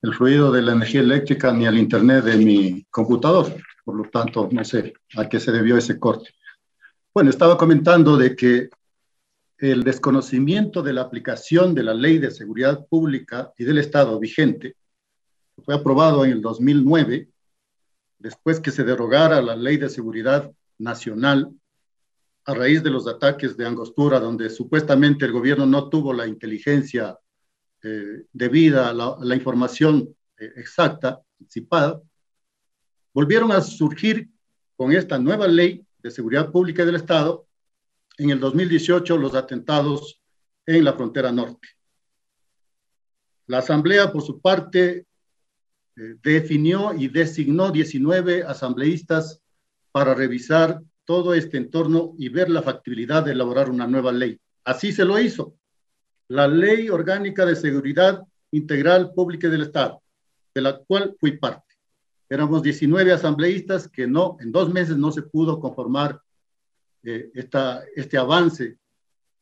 el fluido de la energía eléctrica ni al internet de mi computador. Por lo tanto, no sé a qué se debió ese corte. Bueno, estaba comentando de que el desconocimiento de la aplicación de la Ley de Seguridad Pública y del Estado vigente fue aprobado en el 2009, después que se derogara la Ley de Seguridad Nacional a raíz de los ataques de Angostura, donde supuestamente el gobierno no tuvo la inteligencia debida a la información exacta, anticipada. Volvieron a surgir con esta nueva Ley de Seguridad Pública del Estado en el 2018 los atentados en la frontera norte. La Asamblea, por su parte, definió y designó 19 asambleístas para revisar todo este entorno y ver la factibilidad de elaborar una nueva ley. Así se lo hizo. La Ley Orgánica de Seguridad Integral Pública del Estado, de la cual fui parte. Éramos 19 asambleístas que no, en 2 meses no se pudo conformar este avance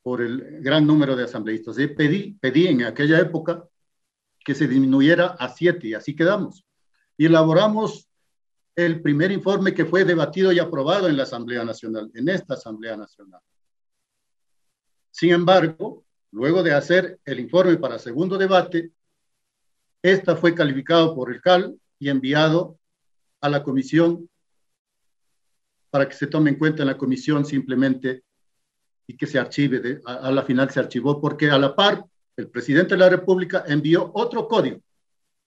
por el gran número de asambleístas. Pedí en aquella época que se disminuyera a 7 y así quedamos. Y elaboramos el primer informe que fue debatido y aprobado en la Asamblea Nacional, en esta Asamblea Nacional. Sin embargo, luego de hacer el informe para segundo debate, esta fue calificado por el CAL y enviado a la comisión para que se tome en cuenta en la comisión simplemente y que se archive. A la final se archivó porque a la par el presidente de la República envió otro código,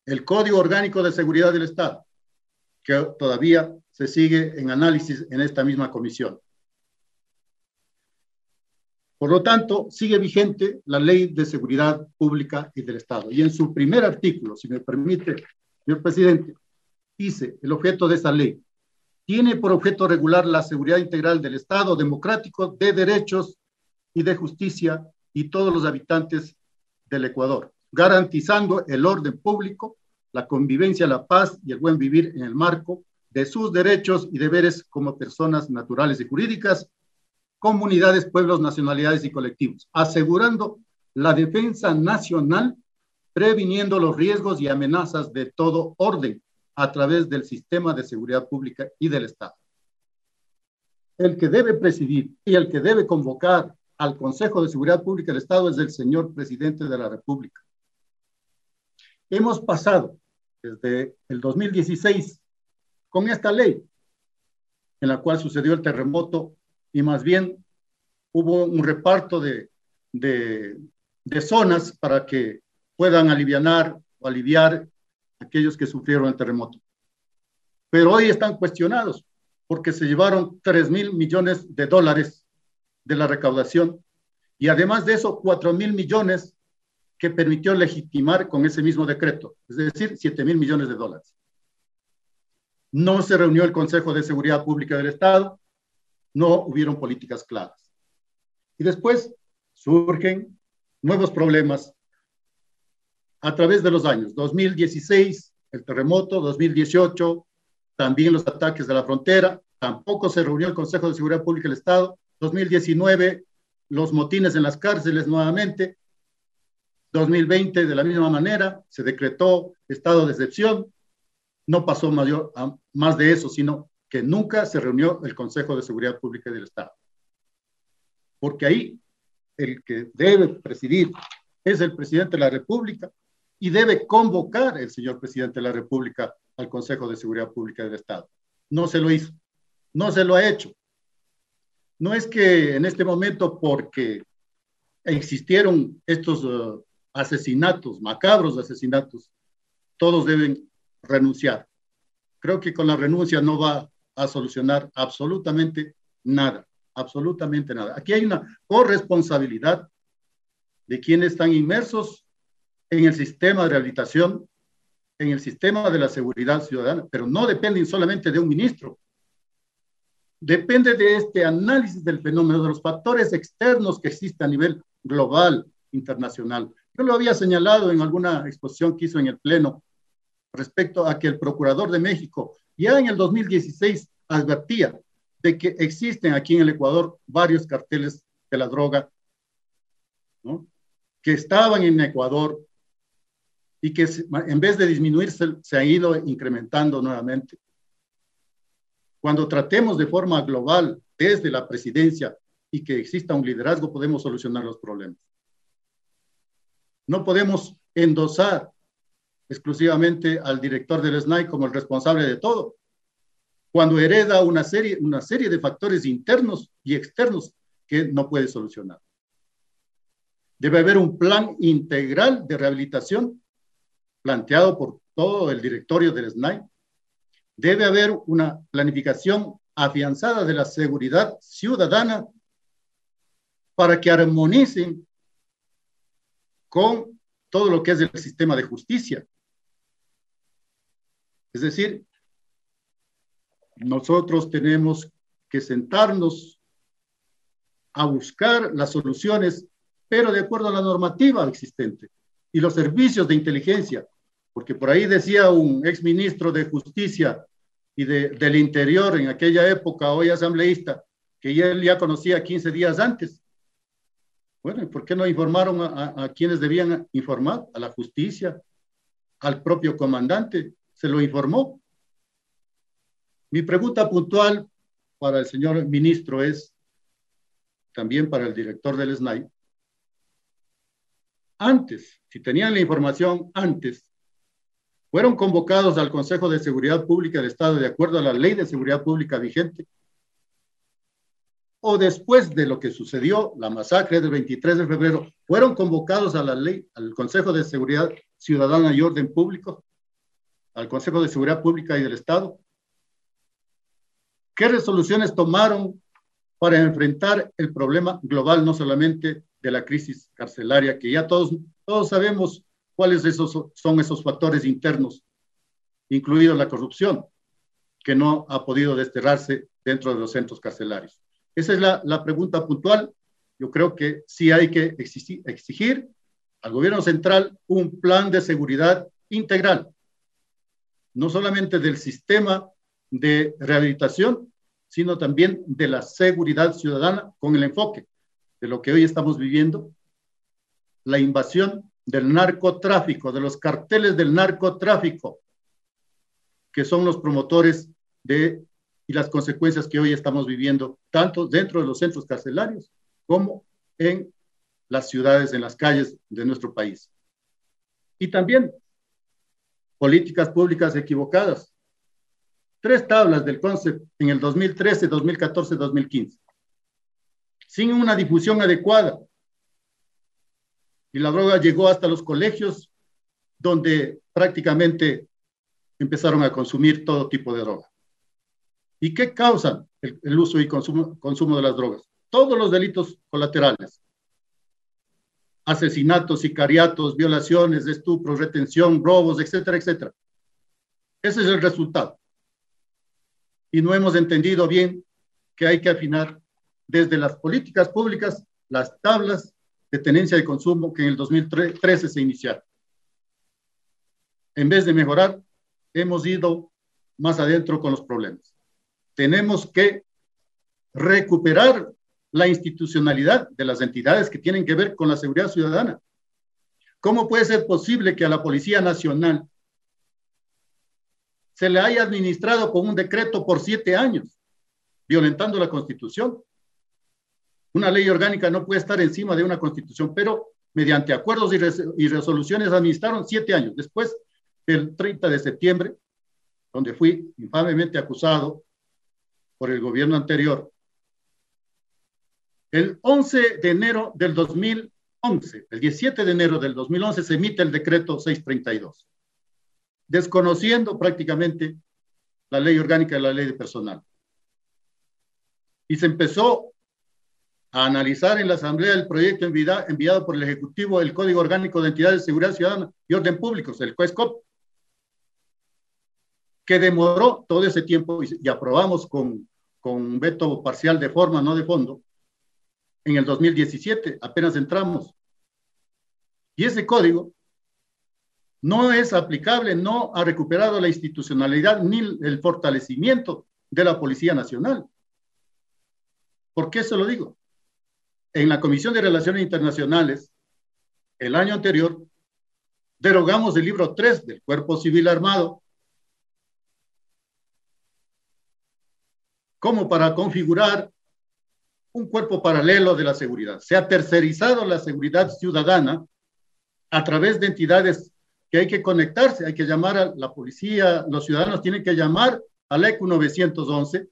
el Código Orgánico de Seguridad del Estado, que todavía se sigue en análisis en esta misma comisión. Por lo tanto, sigue vigente la Ley de Seguridad Pública y del Estado. Y en su primer artículo, si me permite, señor presidente, dice el objeto de esa ley: tiene por objeto regular la seguridad integral del Estado democrático, de derechos y de justicia y todos los habitantes del Ecuador, garantizando el orden público, la convivencia, la paz y el buen vivir en el marco de sus derechos y deberes como personas naturales y jurídicas, comunidades, pueblos, nacionalidades y colectivos, asegurando la defensa nacional, previniendo los riesgos y amenazas de todo orden a través del sistema de seguridad pública y del Estado. El que debe presidir y el que debe convocar al Consejo de Seguridad Pública del Estado es el señor presidente de la República. Hemos pasado desde el 2016 con esta ley, en la cual sucedió el terremoto y más bien hubo un reparto de zonas para que puedan aliviar o aliviar aquellos que sufrieron el terremoto. Pero hoy están cuestionados porque se llevaron $3,000 millones de la recaudación y además de eso 4,000 millones que permitió legitimar con ese mismo decreto, es decir, $7,000 millones. No se reunió el Consejo de Seguridad Pública del Estado, no hubieron políticas claras. Y después surgen nuevos problemas a través de los años. 2016, el terremoto, 2018, también los ataques de la frontera, tampoco se reunió el Consejo de Seguridad Pública del Estado, 2019, los motines en las cárceles nuevamente, 2020 de la misma manera, se decretó estado de excepción, no pasó más de eso, sino que nunca se reunió el Consejo de Seguridad Pública del Estado. Porque ahí el que debe presidir es el presidente de la República y debe convocar el señor presidente de la República al Consejo de Seguridad Pública del Estado. No se lo hizo, no se lo ha hecho. No es que en este momento, porque existieron estos asesinatos, macabros asesinatos, todos deben renunciar. Creo que con la renuncia no va a solucionar absolutamente nada, absolutamente nada. Aquí hay una corresponsabilidad de quienes están inmersos en el sistema de rehabilitación, en el sistema de la seguridad ciudadana, pero no dependen solamente de un ministro. Depende de este análisis del fenómeno, de los factores externos que existen a nivel global, internacional. Yo lo había señalado en alguna exposición que hizo en el Pleno respecto a que el Procurador de México ya en el 2016 advertía de que existen aquí en el Ecuador varios carteles de la droga, ¿no?, que estaban en Ecuador y que en vez de disminuirse se ha ido incrementando nuevamente. Cuando tratemos de forma global desde la presidencia y que exista un liderazgo, podemos solucionar los problemas. No podemos endosar exclusivamente al director del SNAI como el responsable de todo, cuando hereda una serie de factores internos y externos que no puede solucionar. Debe haber un plan integral de rehabilitación planteado por todo el directorio del SNAI. Debe haber una planificación afianzada de la seguridad ciudadana para que armonicen con todo lo que es el sistema de justicia. Es decir, nosotros tenemos que sentarnos a buscar las soluciones, pero de acuerdo a la normativa existente y los servicios de inteligencia, porque por ahí decía un exministro de Justicia y del Interior en aquella época, hoy asambleísta, que él ya conocía 15 días antes. Bueno, ¿y por qué no informaron a quienes debían informar? A la justicia, al propio comandante, se lo informó. Mi pregunta puntual para el señor ministro es, también para el director del SNAI, antes, si tenían la información antes, fueron convocados al Consejo de Seguridad Pública del Estado de acuerdo a la Ley de Seguridad Pública vigente, o después de lo que sucedió, la masacre del 23 de febrero, fueron convocados a la ley, al Consejo de Seguridad Ciudadana y Orden Público, al Consejo de Seguridad Pública y del Estado. ¿Qué resoluciones tomaron para enfrentar el problema global, no solamente de la crisis carcelaria, que ya todos sabemos cuáles son esos factores internos, incluido la corrupción, que no ha podido desterrarse dentro de los centros carcelarios? Esa es la pregunta puntual. Yo creo que sí hay que exigir al gobierno central un plan de seguridad integral, no solamente del sistema de rehabilitación, sino también de la seguridad ciudadana, con el enfoque de lo que hoy estamos viviendo, la invasión del narcotráfico, de los carteles del narcotráfico, que son los promotores y las consecuencias que hoy estamos viviendo, tanto dentro de los centros carcelarios como en las ciudades, en las calles de nuestro país. Y también políticas públicas equivocadas. 3 tablas del CONCEP en el 2013, 2014, 2015, sin una difusión adecuada. Y la droga llegó hasta los colegios, donde prácticamente empezaron a consumir todo tipo de droga. ¿Y qué causan el uso y consumo de las drogas? Todos los delitos colaterales. Asesinatos, sicariatos, violaciones, estupros, retención, robos, etcétera, etcétera. Ese es el resultado. Y no hemos entendido bien que hay que afinar desde las políticas públicas las tablas de tenencia de consumo que en el 2013 se iniciaron. En vez de mejorar, hemos ido más adentro con los problemas. Tenemos que recuperar la institucionalidad de las entidades que tienen que ver con la seguridad ciudadana. ¿Cómo puede ser posible que a la Policía Nacional se le haya administrado con un decreto por 7 años, violentando la Constitución? Una ley orgánica no puede estar encima de una Constitución, pero mediante acuerdos y resoluciones administraron 7 años. Después del 30 de septiembre, donde fui infamemente acusado por el gobierno anterior, el 11 de enero del 2011, el 17 de enero del 2011 se emite el decreto 632, desconociendo prácticamente la ley orgánica y la ley de personal. Y se empezó a analizar en la Asamblea el proyecto enviado por el Ejecutivo del Código Orgánico de Entidades de Seguridad Ciudadana y Orden Públicos, el COESCOP, que demoró todo ese tiempo y aprobamos con un veto parcial de forma, no de fondo, en el 2017, apenas entramos. Y ese código no es aplicable, no ha recuperado la institucionalidad ni el fortalecimiento de la Policía Nacional. ¿Por qué se lo digo? En la Comisión de Relaciones Internacionales, el año anterior, derogamos el libro 3 del Cuerpo Civil Armado como para configurar un cuerpo paralelo de la seguridad. Se ha tercerizado la seguridad ciudadana a través de entidades que hay que conectarse, hay que llamar a la policía, los ciudadanos tienen que llamar al ECU 911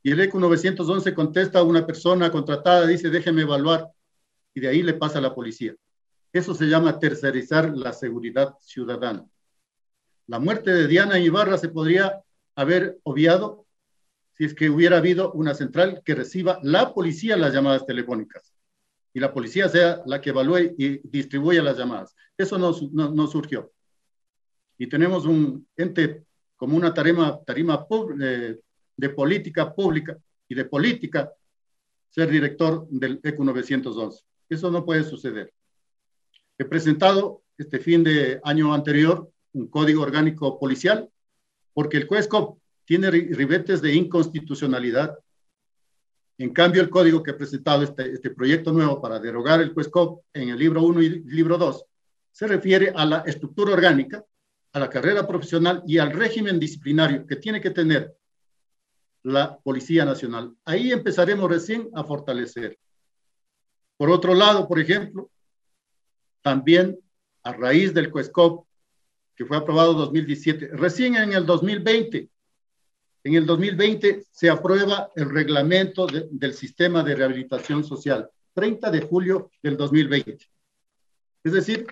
y el ECU 911 contesta a una persona contratada, dice déjeme evaluar y de ahí le pasa a la policía. Eso se llama tercerizar la seguridad ciudadana. La muerte de Diana Ibarra se podría haber obviado si es que hubiera habido una central que reciba la policía las llamadas telefónicas y la policía sea la que evalúe y distribuya las llamadas. Eso no surgió. Y tenemos un ente como una tarima de política pública y de política ser director del ECU 911. Eso no puede suceder. He presentado este fin de año anterior un código orgánico policial porque el CUESCOP tiene ribetes de inconstitucionalidad. En cambio, el código que he presentado, este proyecto nuevo para derogar el CUESCOP en el libro 1 y libro 2, se refiere a la estructura orgánica, a la carrera profesional y al régimen disciplinario que tiene que tener la Policía Nacional. Ahí empezaremos recién a fortalecer. Por otro lado, por ejemplo, también a raíz del CUESCOP, que fue aprobado en 2017, recién en el 2020, se aprueba el reglamento del sistema de rehabilitación social, 30 de julio del 2020. Es decir,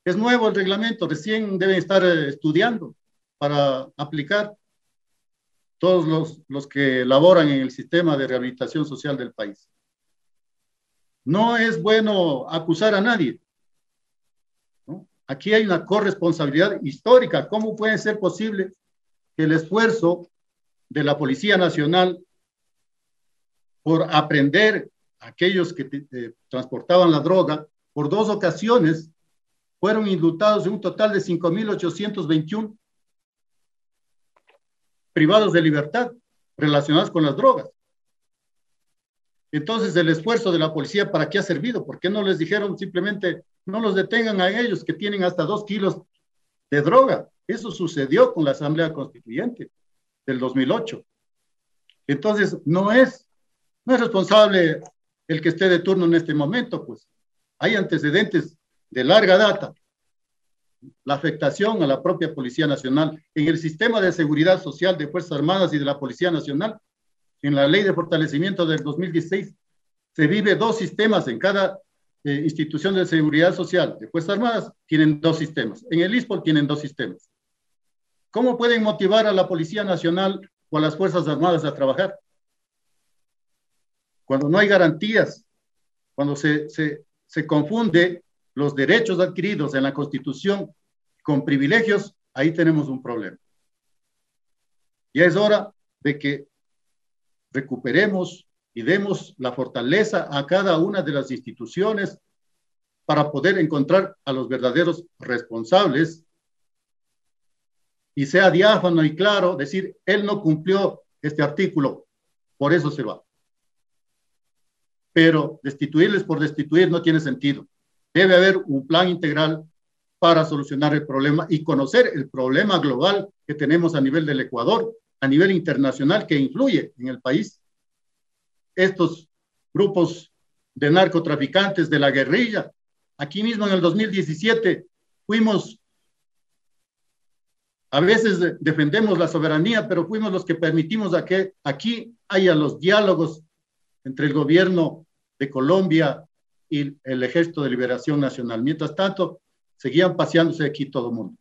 es nuevo el reglamento, recién deben estar estudiando para aplicar todos los que laboran en el sistema de rehabilitación social del país. No es bueno acusar a nadie, ¿no? Aquí hay una corresponsabilidad histórica. ¿Cómo puede ser posible que el esfuerzo de la Policía Nacional por aprender a aquellos que transportaban la droga, por 2 ocasiones fueron indultados de un total de 5.821 privados de libertad relacionados con las drogas? Entonces, el esfuerzo de la policía, ¿para qué ha servido? ¿Por qué no les dijeron simplemente, no los detengan a ellos que tienen hasta 2 kilos de droga? Eso sucedió con la Asamblea Constituyente del 2008. Entonces, no es responsable el que esté de turno en este momento, pues. Hay antecedentes de larga data. La afectación a la propia Policía Nacional en el sistema de seguridad social de Fuerzas Armadas y de la Policía Nacional. En la Ley de Fortalecimiento del 2016 se vive 2 sistemas en cada institución de seguridad social de Fuerzas Armadas, tienen 2 sistemas. En el ISPOL tienen 2 sistemas. ¿Cómo pueden motivar a la Policía Nacional o a las Fuerzas Armadas a trabajar? Cuando no hay garantías, cuando se confunde los derechos adquiridos en la Constitución con privilegios, ahí tenemos un problema. Ya es hora de que recuperemos y demos la fortaleza a cada una de las instituciones para poder encontrar a los verdaderos responsables y sea diáfano y claro decir, él no cumplió este artículo, por eso se va. Pero destituirles por destituir no tiene sentido. Debe haber un plan integral para solucionar el problema y conocer el problema global que tenemos a nivel del Ecuador, a nivel internacional que influye en el país. Estos grupos de narcotraficantes de la guerrilla, aquí mismo en el 2017 fuimos, a veces defendemos la soberanía, pero fuimos los que permitimos a que aquí haya los diálogos entre el gobierno de Colombia y el Ejército de Liberación Nacional. Mientras tanto, seguían paseándose aquí todo el mundo.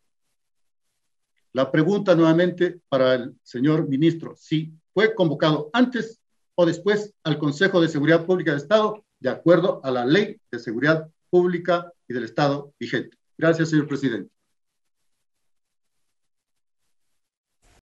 La pregunta nuevamente para el señor ministro, si fue convocado antes o después al Consejo de Seguridad Pública del Estado, de acuerdo a la Ley de Seguridad Pública y del Estado vigente. Gracias, señor presidente.